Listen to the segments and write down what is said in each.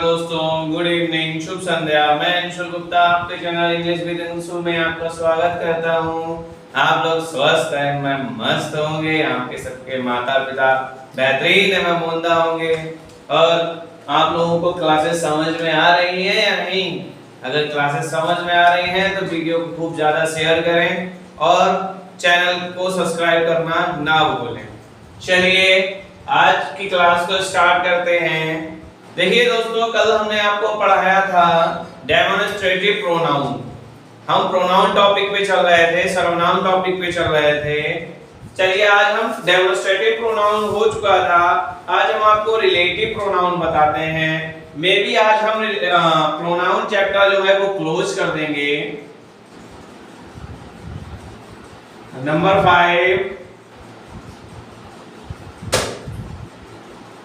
दोस्तों, good evening, शुभ संध्या। मैं अंशुल गुप्ता आपके चैनल इंग्लिश विद अंशु में आपका स्वागत करता हूं। आप लोग स्वस्थ हैं, मैं मस्त होंगे, आपके सबके माता पिता बेहतरीन एवं मुमदा होंगे। और आप लोगों को क्लासेस समझ में आ रही है या नहीं? अगर क्लासेस समझ में आ रही हैं तो वीडियो को खूब ज्यादा शेयर करें और चैनल को सब्सक्राइब करना ना भूलें। चलिए आज की क्लास को स्टार्ट करते हैं। देखिए दोस्तों, कल हमने आपको पढ़ाया था डेमोन्स्ट्रेटिव प्रोनाउन। हम प्रोनाउन टॉपिक पे चल रहे थे, सर्वनाम टॉपिक पे चल रहे थे। चलिए आज हम डेमोन्स्ट्रेटिव प्रोनाउन हो चुका था, आज हम आपको रिलेटिव प्रोनाउन बताते हैं। मे बी आज हम प्रोनाउन चैप्टर जो है वो क्लोज कर देंगे। Number 5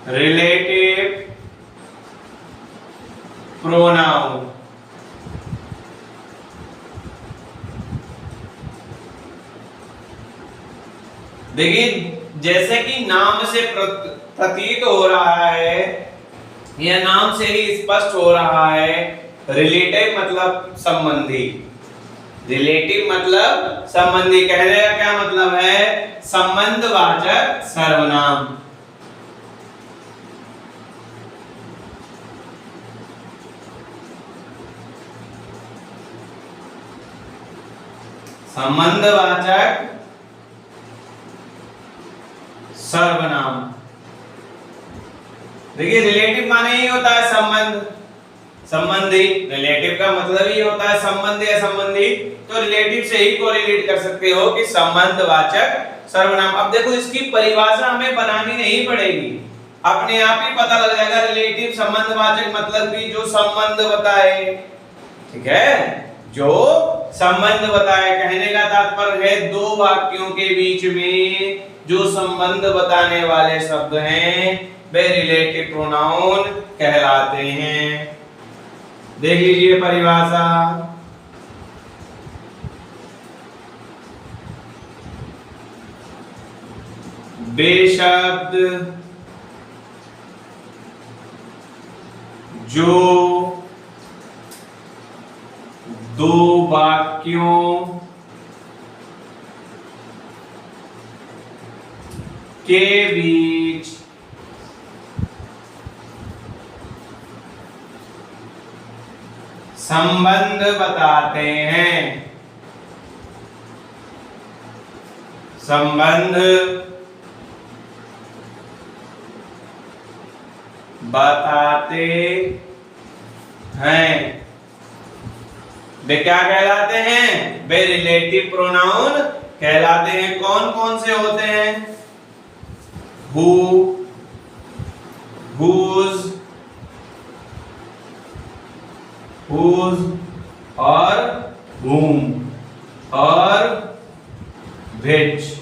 relative pronoun. देखिए जैसे कि नाम से प्रतीत हो रहा है या नाम से ही स्पष्ट हो रहा है, रिलेटिव मतलब संबंधी। रिलेटिव मतलब संबंधी, कहने का क्या मतलब है? संबंधवाचक सर्वनाम। संबंधवाचक सर्वनाम। देखिए रिलेटिव माने ही होता है संबंध, संबंधी। रिलेटिव का मतलब ही होता है संबंध या संबंधी, तो रिलेटिव से ही कोरिलेट कर सकते हो कि संबंधवाचक सर्वनाम। अब देखो इसकी परिभाषा हमें बनानी नहीं पड़ेगी, अपने आप ही पता लग जाएगा। रिलेटिव संबंधवाचक मतलब कि जो संबंध बताए, ठीक है, जो संबंध बताए। कहने का तात्पर्य है दो वाक्यों के बीच में जो संबंध बताने वाले शब्द हैं वे रिलेटिव प्रोनाउन कहलाते हैं। देख लीजिए परिभाषा। वे शब्द जो दो वाक्यों के बीच संबंध बताते हैं, संबंध बताते हैं, वे क्या कहलाते हैं? वे रिलेटिव प्रोनाउन कहलाते हैं। कौन कौन से होते हैं? हु, हुज, हुज और whom और which।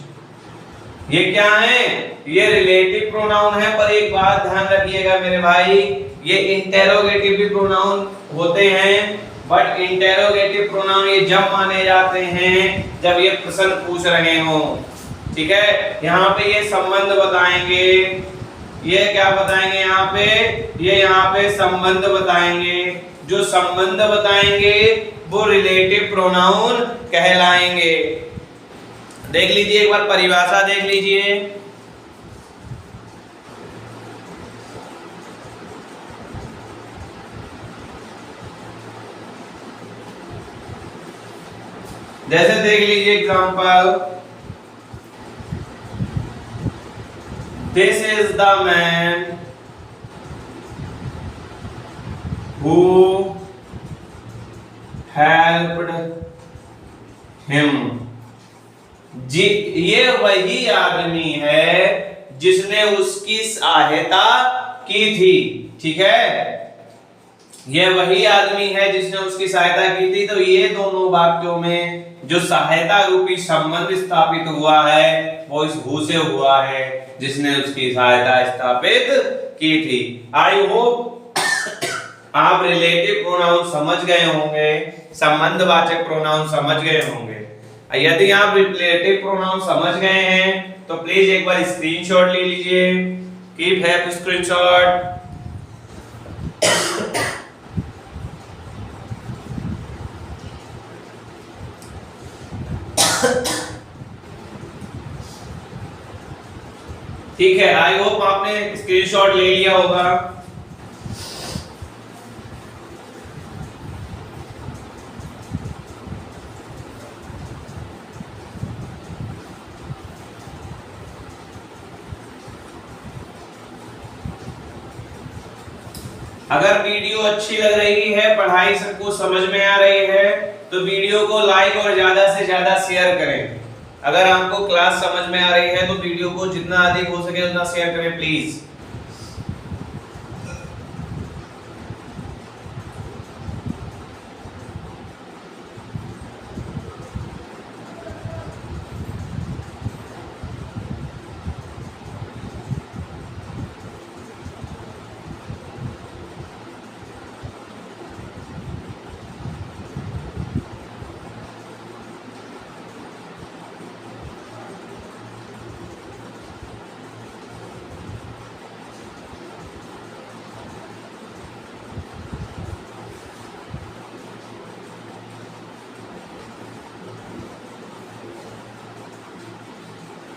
ये क्या है? ये रिलेटिव प्रोनाउन है। पर एक बात ध्यान रखिएगा मेरे भाई, ये इंटेरोगेटिव भी प्रोनाउन होते हैं, बट इंटेरोगेटिव प्रोनाउन ये जब माने जाते हैं जब ये प्रश्न पूछ रहे हो, ठीक है। यहाँ पे ये संबंध बताएंगे, ये क्या बताएंगे? यहाँ पे ये यहाँ पे संबंध बताएंगे। जो संबंध बताएंगे वो रिलेटिव प्रोनाउन कहलाएंगे। देख लीजिए एक बार परिभाषा देख लीजिए। जैसे देख लीजिए example, this is the man who helped him. जी, ये वही आदमी है जिसने उसकी सहायता की थी, ठीक है। ये वही आदमी है जिसने उसकी सहायता की थी। तो ये दोनों वाक्यों में जो सहायता रूपी संबंध स्थापित हुआ है वो इस हु से हुआ है, जिसने उसकी सहायता स्थापित की थी। आई होप आप रिलेटिव प्रोनाउन समझ गए होंगे, संबंधवाचक प्रोनाउन समझ गए होंगे। यदि आप रिलेटिव प्रोनाउन समझ गए हैं तो प्लीज एक बार स्क्रीनशॉट ले लीजिए। Keep have screenshot. ठीक है, आई होप आपने स्क्रीनशॉट ले लिया होगा। अगर वीडियो अच्छी लग रही है, पढ़ाई सबको समझ में आ रही है, तो वीडियो को लाइक और ज्यादा से ज्यादा शेयर करें। अगर आपको क्लास समझ में आ रही है तो वीडियो को जितना अधिक हो सके उतना शेयर करें प्लीज।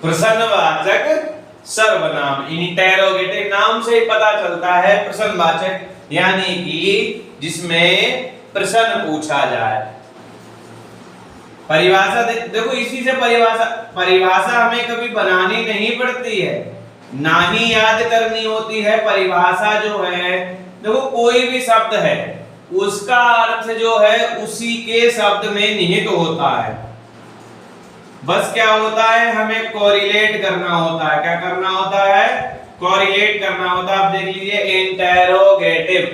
प्रश्नवाचक सर्वनाम, इंटेरोगेटिव नाम से ही पता चलता है प्रश्नवाचक, यानी कि जिसमें प्रश्न पूछा जाए। परिभाषा देखो, इसी से परिभाषा हमें कभी बनानी नहीं पड़ती है, ना ही याद करनी होती है। परिभाषा जो है, देखो कोई भी शब्द है उसका अर्थ जो है उसी के शब्द में निहित होता है। बस क्या होता है, हमें कोरिलेट करना होता है। क्या करना होता है? कोरिलेट करना होता है। आप देख लीजिए, इंटेरोगेटिव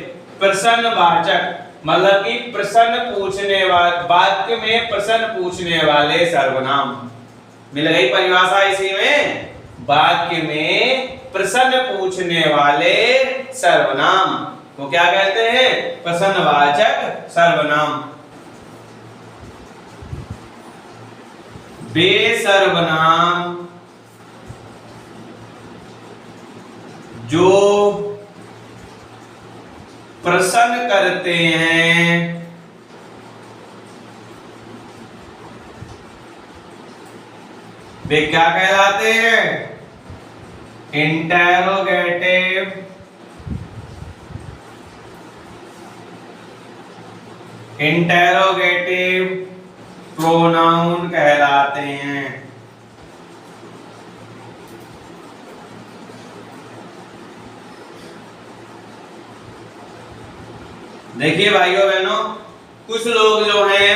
प्रश्नवाचक, मतलब कि प्रश्न पूछने वाले, वाक्य में प्रश्न पूछने वाले सर्वनाम। मिल गई परिभाषा इसी में, वाक्य में प्रश्न पूछने वाले सर्वनाम वो क्या कहते हैं? प्रश्नवाचक सर्वनाम। वे सर्वनाम जो प्रश्न करते हैं वे क्या कहलाते हैं? इंटेरोगेटिव प्रोनाउन कहलाते हैं। देखिए भाइयों बहनों, कुछ लोग जो हैं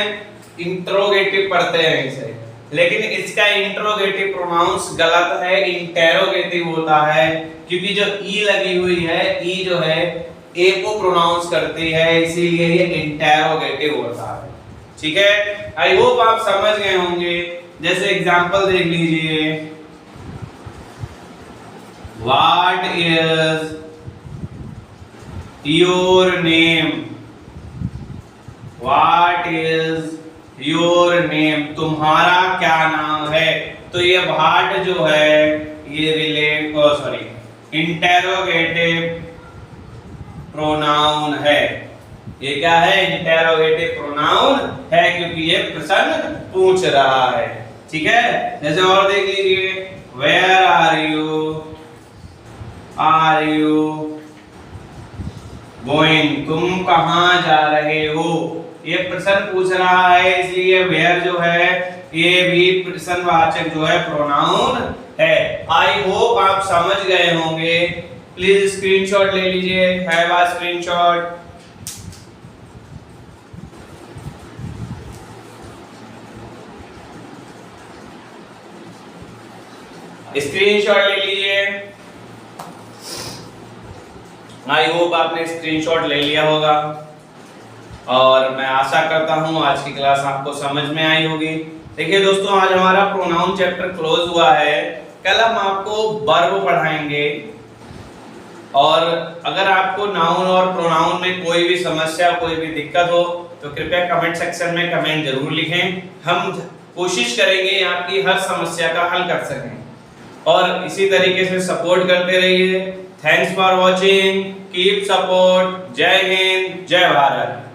इंट्रोगेटिव पढ़ते हैं इसे, लेकिन इसका इंट्रोगेटिव प्रोनाउंस गलत है, इंटेरोगेटिव होता है, क्योंकि जो ई लगी हुई है, ई जो है ए को प्रोनाउंस करती है, इसीलिए ये इंटेरोगेटिव होता है। ठीक है, आई होप आप समझ गए होंगे। जैसे एग्जांपल देख लीजिए, what is your name, what is your name, तुम्हारा क्या नाम है। तो ये व्हाट जो है ये इंटेरोगेटिव प्रोनाउन है। ये क्या है? इंटेरोगेटिव प्रोनाउन है, क्योंकि ये प्रश्न पूछ रहा है। ठीक है, जैसे और देख लीजिए, वेयर आर यू गोइंग, तुम कहां जा रहे हो। ये प्रश्न पूछ रहा है, इसलिए वेयर जो है ये भी प्रश्नवाचक जो है प्रोनाउन है। आई होप आप समझ गए होंगे। प्लीज स्क्रीनशॉट ले लीजिए, हैव अ स्क्रीनशॉट। स्क्रीनशॉट ले लीजिए। आई होप आपने स्क्रीनशॉट ले लिया होगा, और मैं आशा करता हूं आज की क्लास आपको समझ में आई होगी। देखिए दोस्तों, आज हमारा प्रोनाउन चैप्टर क्लोज हुआ है। कल हम आपको वर्ब पढ़ाएंगे, और अगर आपको नाउन और प्रोनाउन में कोई भी समस्या, कोई भी दिक्कत हो तो कृपया कमेंट सेक्शन में कमेंट जरूर लिखें। हम कोशिश करेंगे आपकी हर समस्या का हल कर सकें, और इसी तरीके से सपोर्ट करते रहिए। Thanks for watching, keep support. जय हिंद, जय भारत।